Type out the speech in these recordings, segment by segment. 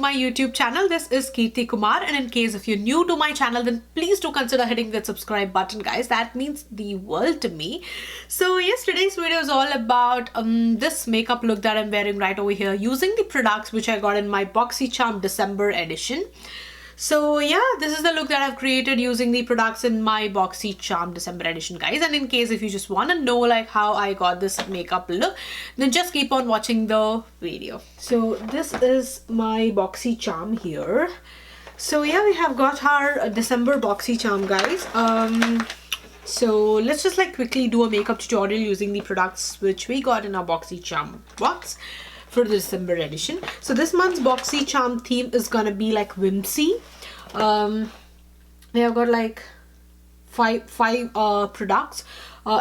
my YouTube channel. This is Kirti Kumar, and in case if you're new to my channel, then please do consider hitting that subscribe button, guys. That means the world to me. So yes, today's video is all about this makeup look that I'm wearing right over here using the products which I got in my Boxycharm December edition. So yeah, this is the look that I've created using the products in my Boxycharm December edition, guys. And in case if you just want to know like how I got this makeup look, then just keep on watching the video. So this is my Boxycharm here. So yeah, we have got our December Boxycharm, guys. So let's just like quickly do a makeup tutorial using the products which we got in our Boxycharm box for the December edition. So this month's Boxycharm theme is gonna be like whimsy. We have got like five products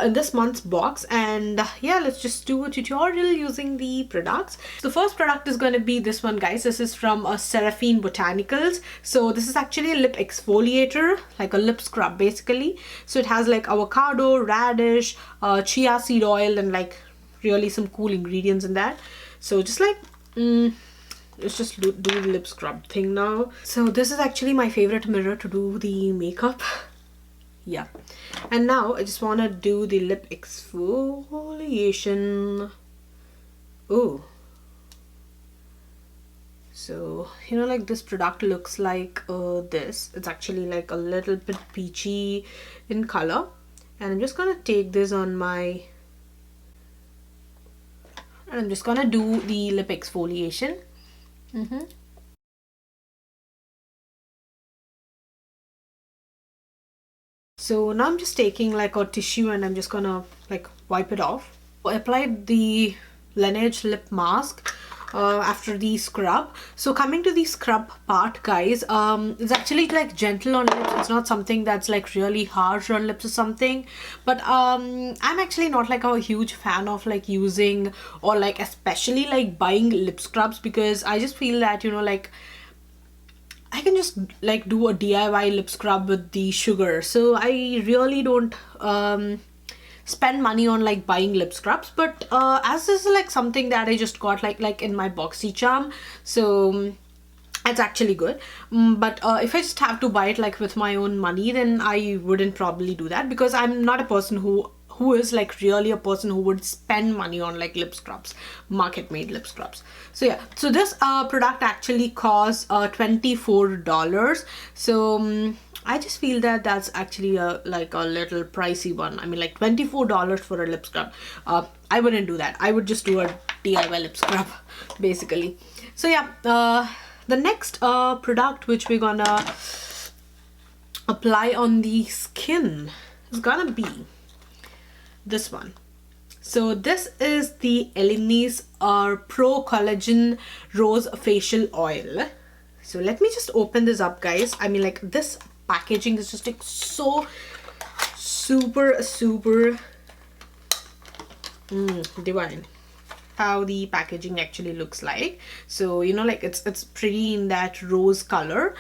in this month's box, and yeah, let's just do a tutorial using the products. So the first product is going to be this one, guys. This is from Seraphine Botanicals. So this is actually a lip exfoliator, like a lip scrub basically. So it has like avocado, radish, chia seed oil, and like really some cool ingredients in that. So just like let's just do the lip scrub thing now. So this is actually my favorite mirror to do the makeup. Yeah, and now I just want to do the lip exfoliation. Oh, so you know, like this product looks like this. It's actually like a little bit peachy in color, and I'm just gonna take this on my, and I'm just gonna do the lip exfoliation. So now I'm just taking like a tissue and I'm just gonna like wipe it off. I applied the Laneige lip mask after the scrub. So coming to the scrub part, guys, it's actually like gentle on lips. It's not something that's like really harsh on lips or something. But I'm actually not like a huge fan of like using or like especially like buying lip scrubs, because I just feel that, you know, like I can just like do a DIY lip scrub with the sugar. So I really don't spend money on like buying lip scrubs. But as this is like something that I just got like in my Boxycharm, so it's actually good. But if I just have to buy it like with my own money, then I wouldn't probably do that, because I'm not a person who is like really a person who would spend money on like lip scrubs, market made lip scrubs. So yeah, so this product actually costs $24. So I just feel that that's actually like a little pricey one. I mean, like $24 for a lip scrub. I wouldn't do that. I would just do a DIY lip scrub basically. So yeah, the next product which we're gonna apply on the skin is gonna be this one. So this is the Elemis Pro Collagen Rose Facial Oil. So let me just open this up, guys. I mean, like this packaging is just like so super divine. How the packaging actually looks like. So you know, like it's pretty in that rose color.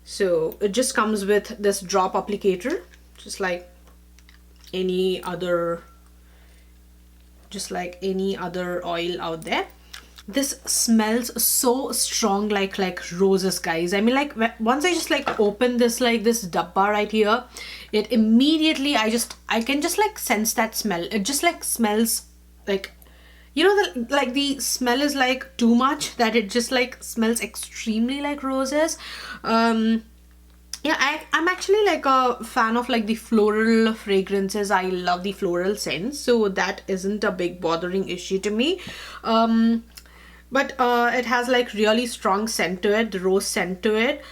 So it just comes with this drop applicator, just like any other oil out there. This smells so strong like roses, guys. I mean, like once I just like open this like this dabba right here, it immediately I can just like sense that smell. It just like smells like, you know, like the smell is like too much, that it just like smells extremely like roses. Yeah, I'm actually like a fan of like the floral fragrances. I love the floral scents, so that isn't a big bothering issue to me. But it has like really strong scent to it, the rose scent to it.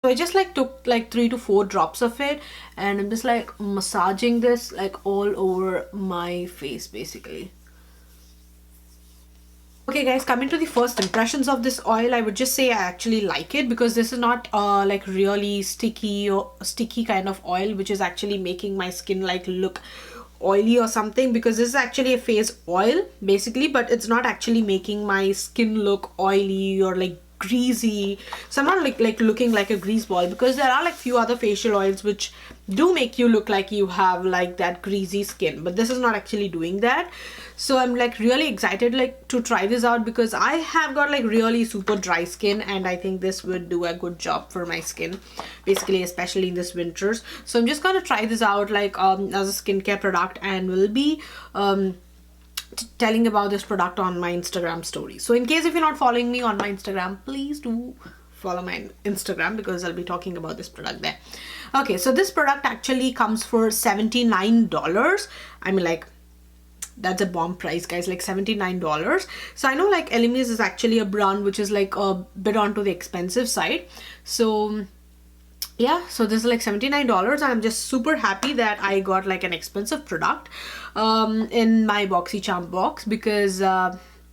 So I just like took like 3 to 4 drops of it, and I'm just like massaging this like all over my face basically. Okay guys, coming to the first impressions of this oil, I would just say I actually like it, because this is not like really sticky kind of oil which is actually making my skin like look oily or something, because this is actually a face oil basically, but it's not actually making my skin look oily or like greasy, so I'm not like looking like a grease ball, because there are like few other facial oils which do make you look like you have like that greasy skin, but this is not actually doing that. So I'm like really excited like to try this out, because I have got like really super dry skin, and I think this would do a good job for my skin, basically, especially in this winters. So I'm just gonna try this out like as a skincare product, and will be telling about this product on my Instagram story. So in case if you're not following me on my Instagram, please do follow my Instagram, because I'll be talking about this product there. Okay, so this product actually comes for $79. I mean, like, that's a bomb price, guys, like $79. So I know like Elemis is actually a brand which is like a bit onto the expensive side. So yeah, so this is like $79, and I'm just super happy that I got like an expensive product in my Boxycharm box, because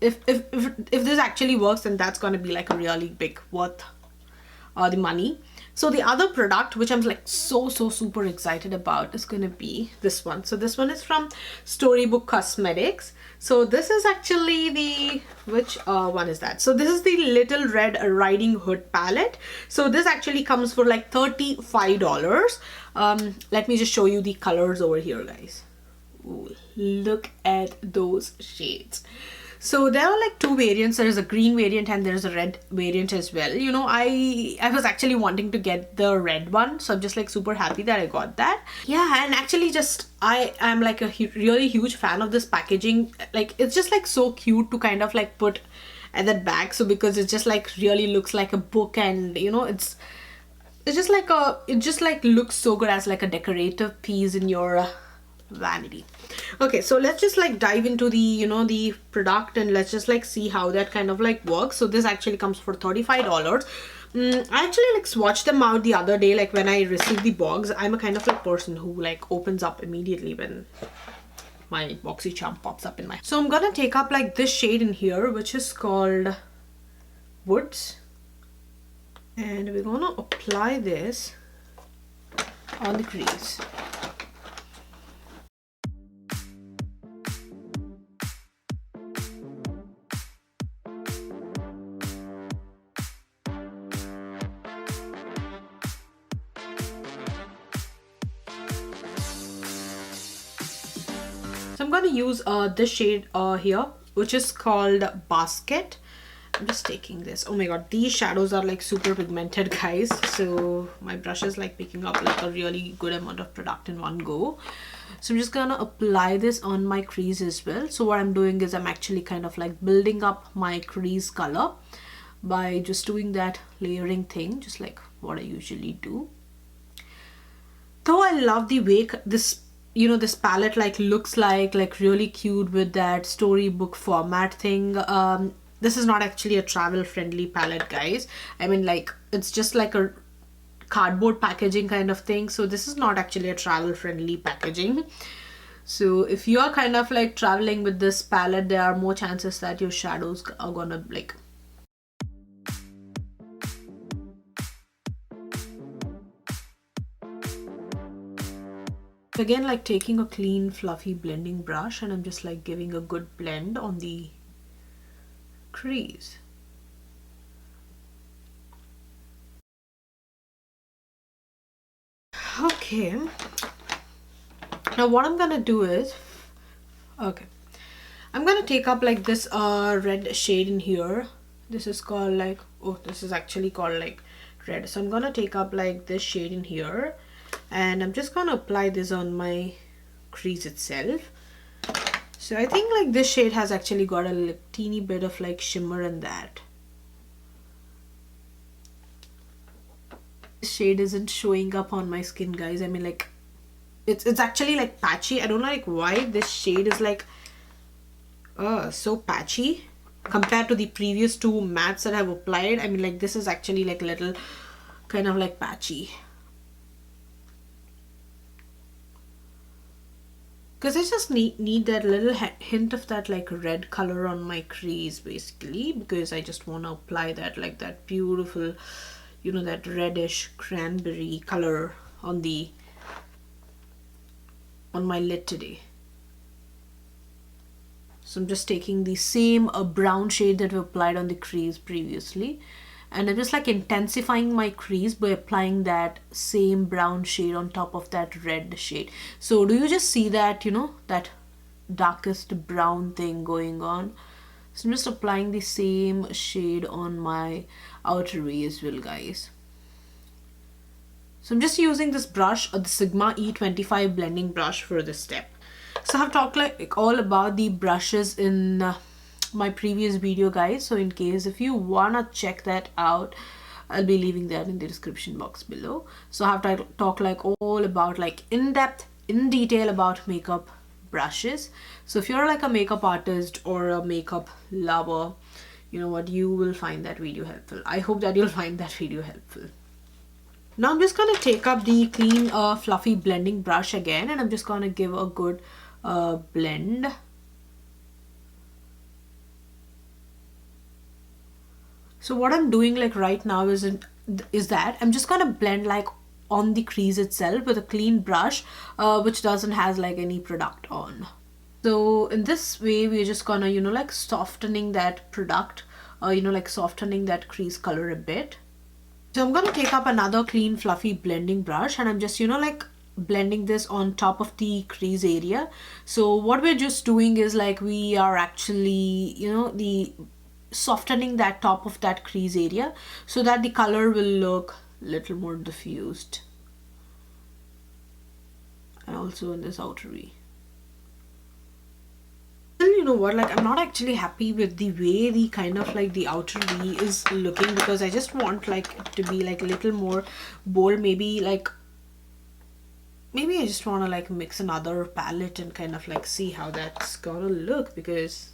if this actually works, then that's gonna be like a really big worth the money. So the other product which I'm like so super excited about is gonna be this one. So this one is from Storybook Cosmetics. So this is actually the, which one is that? So this is the Little Red Riding Hood palette. So this actually comes for like $35. Let me just show you the colors over here, guys. Ooh, look at those shades. So there are like two variants. There is a green variant and there is a red variant as well. You know, I was actually wanting to get the red one, so I'm just like super happy that I got that. Yeah, and actually just I am like a really huge fan of this packaging. Like, it's just like so cute to kind of like put at that bag. So because it just like really looks like a book, and you know, it's just like it just like looks so good as like a decorative piece in your vanity. Okay, so let's just like dive into the, you know, the product, and let's just like see how that kind of like works. So this actually comes for $35. I actually like swatched them out the other day, like when I received the box. I'm a kind of like person who like opens up immediately when my Boxycharm pops up in my. So I'm gonna take up like this shade in here, which is called Woods, and we're gonna apply this on the crease. So I'm going to use this shade here, which is called Basket. I'm just taking this. Oh my god, these shadows are like super pigmented, guys. So my brush is like picking up like a really good amount of product in one go. So I'm just gonna apply this on my crease as well. So what I'm doing is I'm actually kind of like building up my crease color by just doing that layering thing, just like what I usually do. Though I love the way this, you know, this palette like looks like really cute with that storybook format thing. This is not actually a travel friendly palette, guys. I mean, like, it's just like a cardboard packaging kind of thing. So this is not actually a travel friendly packaging. So if you are kind of like traveling with this palette, there are more chances that your shadows are gonna like again, like taking a clean fluffy blending brush, and I'm just like giving a good blend on the crease. Okay, now what I'm gonna do is, okay, I'm gonna take up like this red shade in here. This is called like, oh, this is actually called like red. So I'm gonna take up like this shade in here, and I'm just gonna apply this on my crease itself. So I think like this shade has actually got a teeny bit of like shimmer in that. This shade isn't showing up on my skin, guys. I mean, like, it's actually like patchy. I don't know like why this shade is like so patchy compared to the previous two mattes that I've applied. I mean, like, this is actually like a little kind of like patchy, because I just need that little hint of that like red color on my crease, basically, because I just want to apply that like that beautiful, you know, that reddish cranberry color on my lid today. So I'm just taking the same brown shade that we applied on the crease previously, and I'm just like intensifying my crease by applying that same brown shade on top of that red shade. So do you just see that, you know, that darkest brown thing going on? So I'm just applying the same shade on my outer V as well, guys. So I'm just using this brush, the Sigma E25 blending brush for this step. So I've talked like all about the brushes in my previous video, guys. So in case if you wanna check that out, I'll be leaving that in the description box below. So I have to talk like all about like in depth, in detail about makeup brushes. So if you're like a makeup artist or a makeup lover, you know what, you will find that video helpful. I hope that you'll find that video helpful. Now I'm just gonna take up the clean fluffy blending brush again, and I'm just gonna give a good blend. So what I'm doing like right now is that I'm just gonna blend like on the crease itself with a clean brush which doesn't has like any product on. So in this way we're just gonna, you know, like softening that product, you know, like softening that crease color a bit. So I'm gonna take up another clean fluffy blending brush, and I'm just, you know, like blending this on top of the crease area. So what we're just doing is like we are actually, you know, the softening that top of that crease area so that the color will look a little more diffused, and also in this outer V. You know what, like I'm not actually happy with the way the kind of like the outer V is looking, because I just want like it to be like a little more bold. Maybe I just want to like mix another palette and kind of like see how that's gonna look, because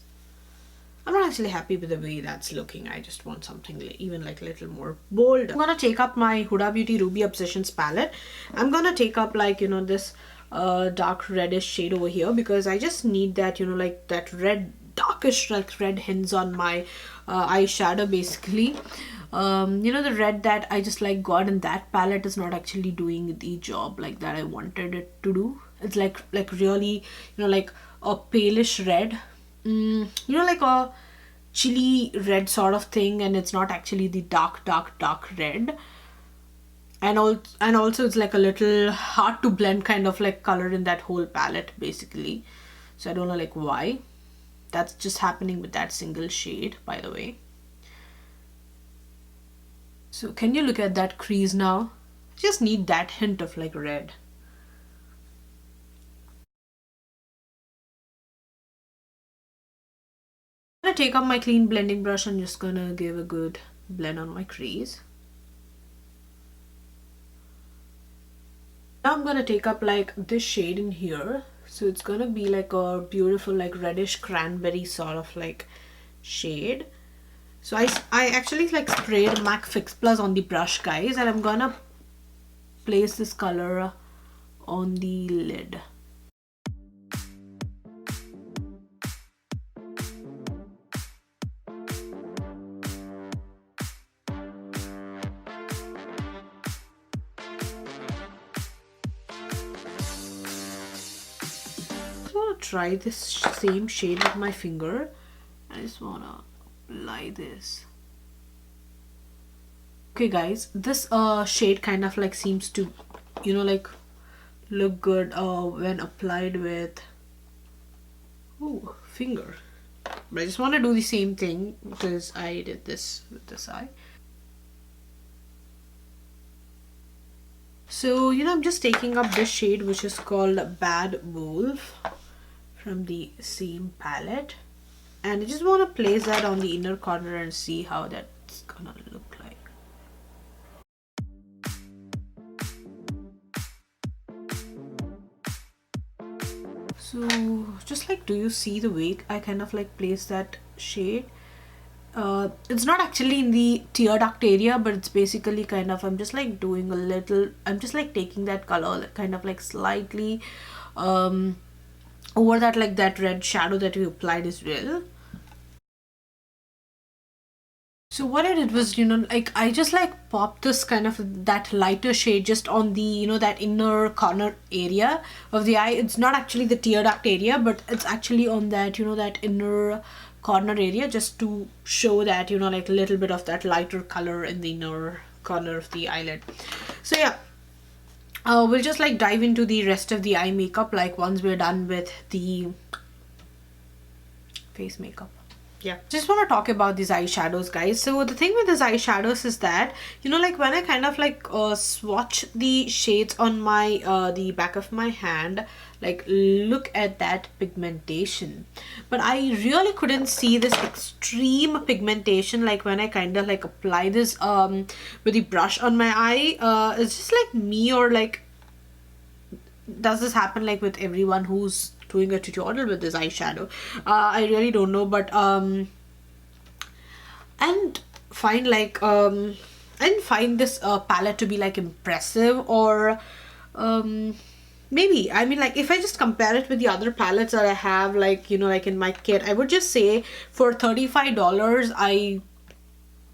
I'm not actually happy with the way that's looking. I just want something even like a little more bold. I'm gonna take up my Huda Beauty Ruby Obsessions palette. I'm gonna take up like, you know, this dark reddish shade over here, because I just need that, you know, like that red, darkish like red hints on my eyeshadow basically. You know, the red that I just like got in that palette is not actually doing the job like that I wanted it to do. It's like really, you know, like a palish red, you know, like a chili red sort of thing, and it's not actually the dark red. And also it's like a little hard to blend kind of like color in that whole palette basically. So I don't know like why that's just happening with that single shade, by the way. So can you look at that crease now? I just need that hint of like red. I'm gonna take up my clean blending brush and just gonna give a good blend on my crease. Now I'm gonna take up like this shade in here. So it's gonna be like a beautiful like reddish cranberry sort of like shade. So I actually like sprayed MAC Fix Plus on the brush, guys, and I'm gonna place this color on the lid. Try this same shade with my finger. I just wanna apply this. Okay guys, this shade kind of like seems to, you know, like look good when applied with finger. But I just want to do the same thing because I did this with this eye. So, you know, I'm just taking up this shade which is called Bad Wolf from the same palette, and I just want to place that on the inner corner and see how that's gonna look like. So just like, do you see the way I kind of like place that shade? It's not actually in the tear duct area, but it's basically kind of, I'm just like doing a little, I'm just like taking that color kind of like slightly over that, like that red shadow that we applied as well. So what I did was, you know, like I just like popped this kind of that lighter shade just on the, you know, that inner corner area of the eye. It's not actually the tear duct area, but it's actually on that, you know, that inner corner area, just to show that, you know, like a little bit of that lighter color in the inner corner of the eyelid. So yeah, we'll just like dive into the rest of the eye makeup like once we're done with the face makeup. Yeah, just want to talk about these eyeshadows, guys. So the thing with these eyeshadows is that, you know, like when I kind of like swatch the shades on my the back of my hand, like look at that pigmentation, but I really couldn't see this extreme pigmentation like when I kind of like apply this with the brush on my eye. It's just like me, or like does this happen like with everyone who's doing a tutorial with this eyeshadow? I really don't know, but and find like and find this palette to be like impressive, or maybe, I mean, like if I just compare it with the other palettes that I have, like, you know, like in my kit, I would just say for $35 I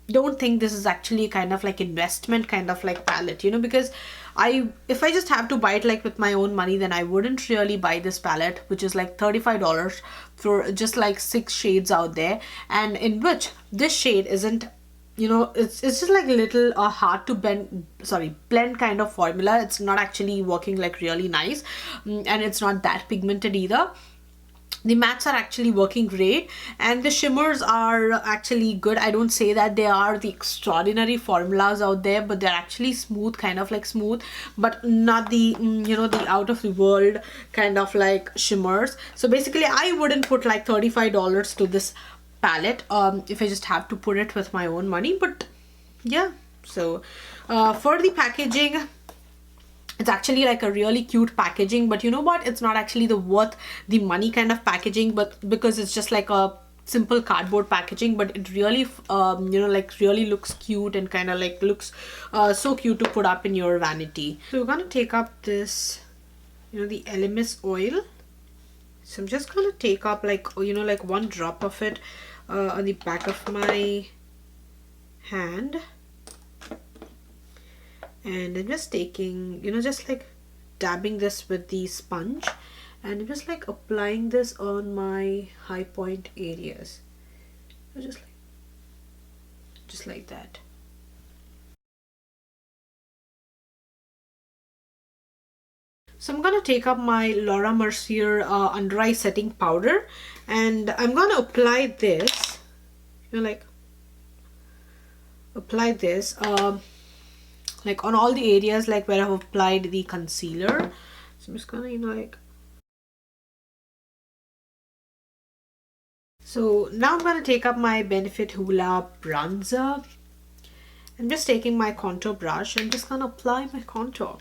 don't think this is actually kind of like investment kind of like palette, you know, because if I just have to buy it like with my own money, then I wouldn't really buy this palette, which is like $35 for just like 6 shades out there, and in which this shade isn't, you know, it's just like a little hard to blend kind of formula. It's not actually working like really nice, and it's not that pigmented either. The mattes are actually working great, and the shimmers are actually good. I don't say that they are the extraordinary formulas out there, but they're actually smooth, kind of like smooth, but not the you know, the out of the world kind of like shimmers. So basically I wouldn't put like $35 to this palette if I just have to put it with my own money. But yeah, so for the packaging, it's actually like a really cute packaging, but you know what, it's not actually the worth the money kind of packaging, but because it's just like a simple cardboard packaging, but it really you know, like really looks cute and kind of like looks so cute to put up in your vanity. So we're gonna take up this, you know, the LMS oil. So I'm just gonna take up like, you know, like 1 drop of it on the back of my hand. And I'm just taking, you know, just like dabbing this with the sponge, and I'm just like applying this on my high point areas. So just like that. So I'm gonna take up my Laura Mercier under eye setting powder, and I'm gonna apply this, you know, like apply this like on all the areas like where I've applied the concealer. So I'm just gonna, you know, like, so now I'm gonna take up my Benefit Hoola bronzer. I'm just taking my contour brush and just gonna apply my contour.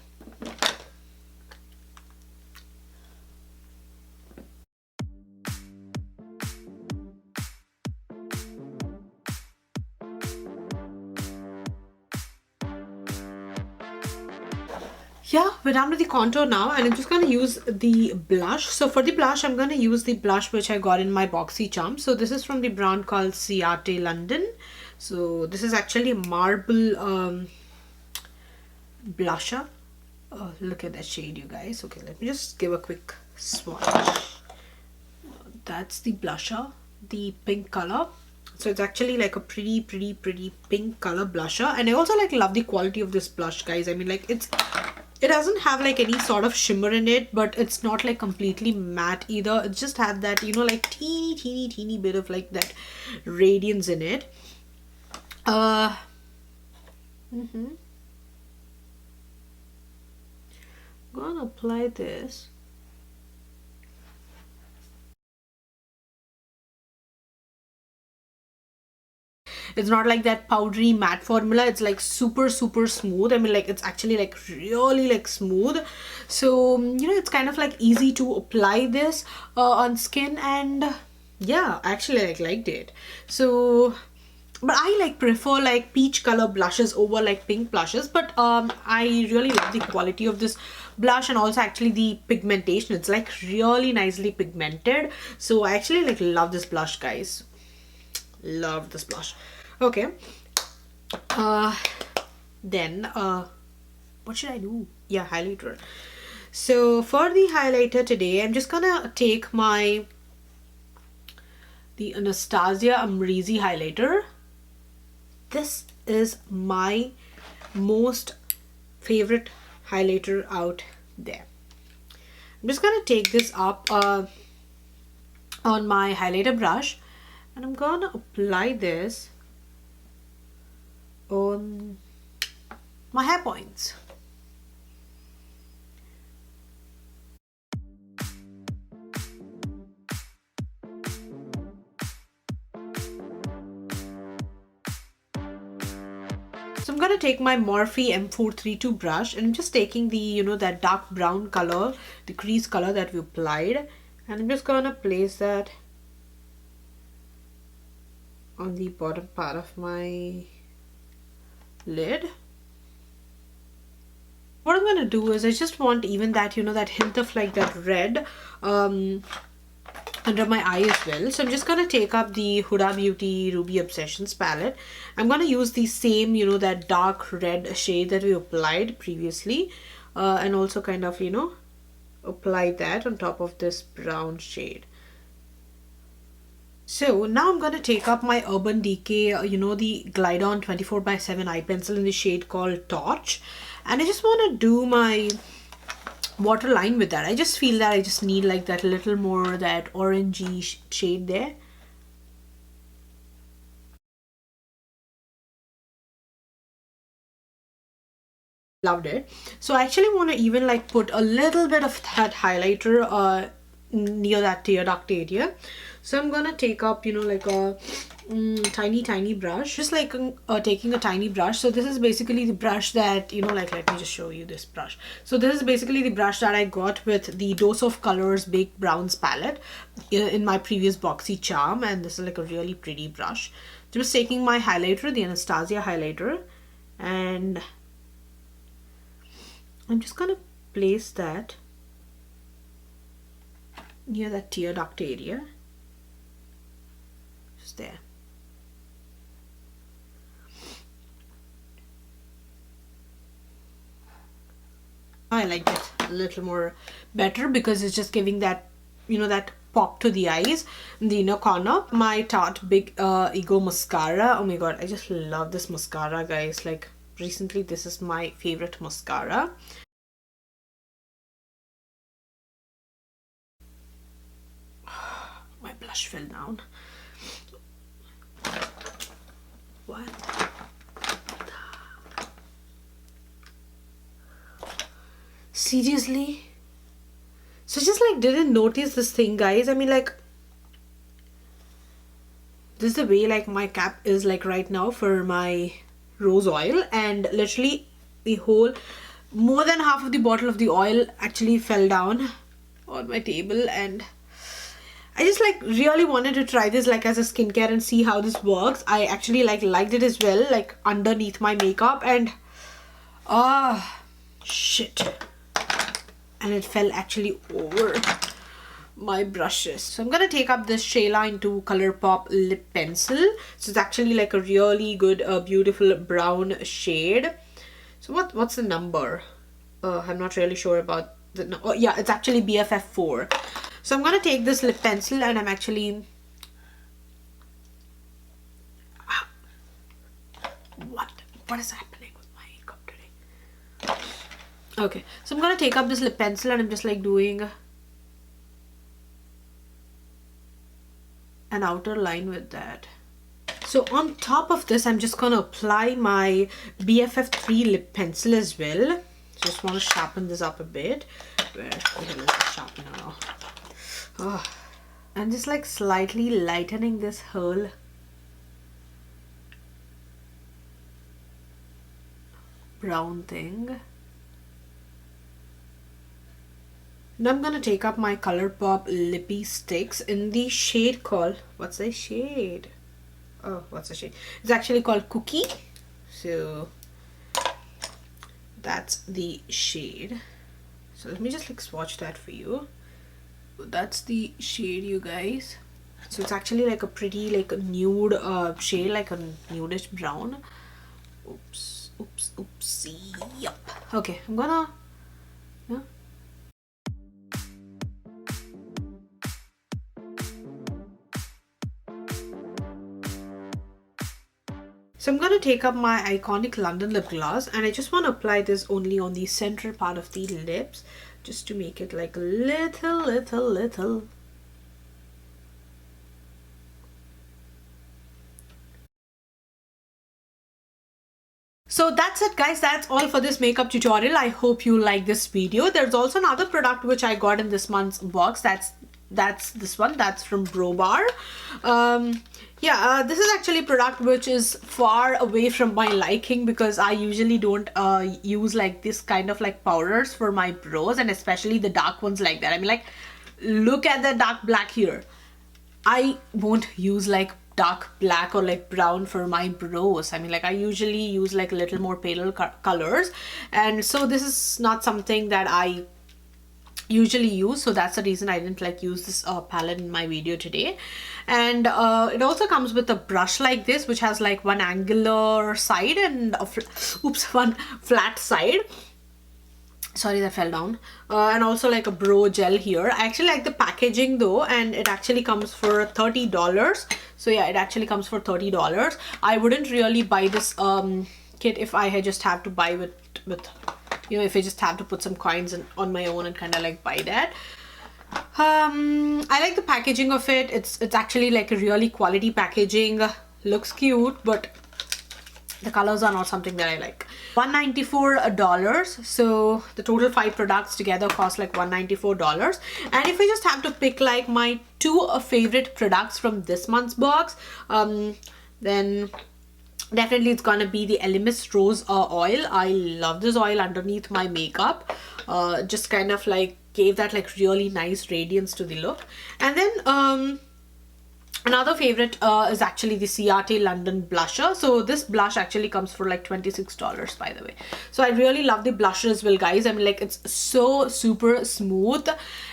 Yeah, we're done with the contour now, and I'm just going to use the blush. So for the blush, I'm going to use the blush which I got in my Boxycharm. So this is from the brand called Ciate London. So this is actually a marble blusher. Oh, look at that shade, you guys. Okay, let me just give a quick swatch. That's the blusher, the pink color. So it's actually like a pretty pink color blusher, and I also like love the quality of this blush, guys. I mean, like it doesn't have like any sort of shimmer in it, but it's not like completely matte either. It just had that, you know, like teeny bit of like that radiance in it. Gonna apply this. It's not like that powdery matte formula. It's like super smooth. I mean, like it's actually like really like smooth. So you know, it's kind of like easy to apply this on skin, and yeah, actually I liked it. So but I like prefer like peach color blushes over like pink blushes, but I really love the quality of this blush, and also actually the pigmentation. It's like really nicely pigmented. So I actually like love this blush, guys. Love this blush. Okay, then what should I do? Yeah, highlighter. So for the highlighter today, I'm just gonna take my the Anastasia Amrezy highlighter. This is my most favorite highlighter out there. I'm just gonna take this up on my highlighter brush, and I'm gonna apply this on my hair points. So I'm gonna take my Morphe M432 brush, and I'm just taking the, you know, that dark brown color, the crease color that we applied, and I'm just gonna place that on the bottom part of my lid. What I'm gonna do is I just want even that, you know, that hint of like that red under my eye as well. So I'm just gonna take up the Huda Beauty Ruby Obsessions palette. I'm gonna use the same, you know, that dark red shade that we applied previously, and also kind of, you know, apply that on top of this brown shade. So now I'm gonna take up my Urban Decay, you know, the Glide On 24x7 eye pencil in the shade called Torch, and I just want to do my waterline with that. I just feel that I just need like that little more that orangey shade there. Loved it. So I actually want to even like put a little bit of that highlighter near that tear duct area. So I'm gonna take up, you know, like a tiny brush, just like taking a tiny brush. So this is basically the brush that, you know, like, let me just show you this brush. So this is basically the brush that I got with the Dose of Colors Baked Browns palette in my previous Boxycharm, and this is like a really pretty brush. Just taking my highlighter, the Anastasia highlighter, and I'm just gonna place that near that tear duct area, just there. I like it a little more better because it's just giving that, you know, that pop to the eyes in the inner corner. My Tarte Big Ego mascara. Oh my god, I just love this mascara, guys. Like, recently this is my favorite mascara. My blush fell down. What? Seriously? So just like didn't notice this thing, guys. I mean, like, this is the way like my cap is like right now for my rose oil, and literally the whole, more than half of the bottle of the oil actually fell down on my table, and I just like really wanted to try this like as a skincare and see how this works. I actually like liked it as well, like underneath my makeup, and shit, and it fell actually over my brushes. So I'm gonna take up this Shayla into Colourpop lip pencil. So it's actually like a really good beautiful brown shade. So what's the number? I'm not really sure about the oh yeah, it's actually BFF4. So I'm gonna take this lip pencil, and I'm actually what is happening with my makeup today? Okay, so I'm gonna take up this lip pencil, and I'm just like doing an outer line with that. So on top of this, I'm just gonna apply my BFF3 lip pencil as well. Just want to sharpen this up a bit. Where the hell is the sharpener now? Oh. And just like slightly lightening this whole brown thing. Now I'm gonna take up my Colourpop Lippy Sticks in the shade called, what's the shade? Oh, what's the shade? It's actually called Cookie. So that's the shade. So let me just like swatch that for you. That's the shade, you guys. So it's actually like a pretty like a nude shade, like a nudish brown. Oopsie. Yup. Okay, I'm gonna So I'm going to take up my iconic London lip gloss, and I just want to apply this only on the center part of the lips, just to make it like a little. So that's it guys, that's all for this makeup tutorial. I hope you like this video. There's also another product which I got in this month's box. That's this one. That's from Brobar. This is actually a product which is far away from my liking, because I usually don't use like this kind of like powders for my brows, and especially the dark ones like that. I mean, like, look at the dark black here. I won't use like dark black or like brown for my brows. I mean, like, I usually use like a little more pale colors, and so this is not something that I usually use, so that's the reason I didn't like use this palette in my video today. And it also comes with a brush like this, which has like one angular side and one flat side. Sorry, that fell down. And also like a brow gel here. I actually like the packaging though, and it actually comes for $30. So yeah, it actually comes for $30. I wouldn't really buy this kit if I had just have to buy with you know, if I just have to put some coins on my own and kind of like buy that. I like the packaging of it. It's actually like a really quality packaging. Looks cute, but the colors are not something that I like. $194. So the total 5 products together cost like $194. And if I just have to pick like my 2 favorite products from this month's box, then definitely it's gonna be the Elemis Rose oil. I love this oil underneath my makeup. Just kind of like gave that like really nice radiance to the look. And then another favorite is actually the Ciate London blusher. So this blush actually comes for like $26, by the way. So I really love the blusher as well, guys. I mean, like, it's so super smooth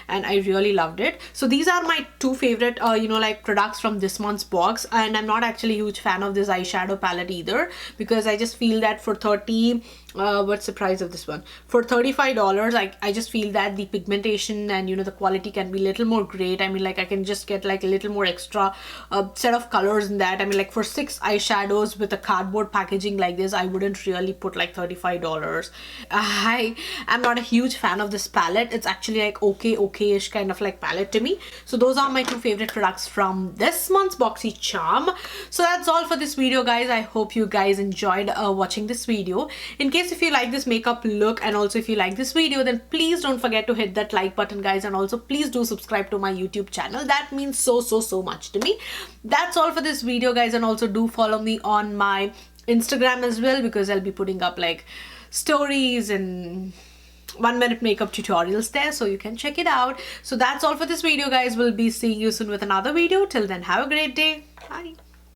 and I really loved it. So these are my 2 favorite you know, like products from this month's box. And I'm not actually a huge fan of this eyeshadow palette either, because I just feel that for what's the price of this one? For $35, I just feel that the pigmentation and, you know, the quality can be a little more great. I mean, like, I can just get like a little more extra set of colors in that. I mean, like, for 6 eyeshadows with a cardboard packaging like this, I wouldn't really put like $35. I am not a huge fan of this palette. It's actually like okay-ish kind of like palette to me. So those are my 2 favorite products from this month's Boxycharm. So that's all for this video, guys. I hope you guys enjoyed watching this video. In case if you like this makeup look, and also if you like this video, then please don't forget to hit that like button, guys, and also please do subscribe to my YouTube channel. That means so much to me. That's all for this video, guys, and also do follow me on my Instagram as well, because I'll be putting up like stories and 1-minute makeup tutorials there, so you can check it out. So that's all for this video, guys. We'll be seeing you soon with another video. Till then, have a great day. Bye.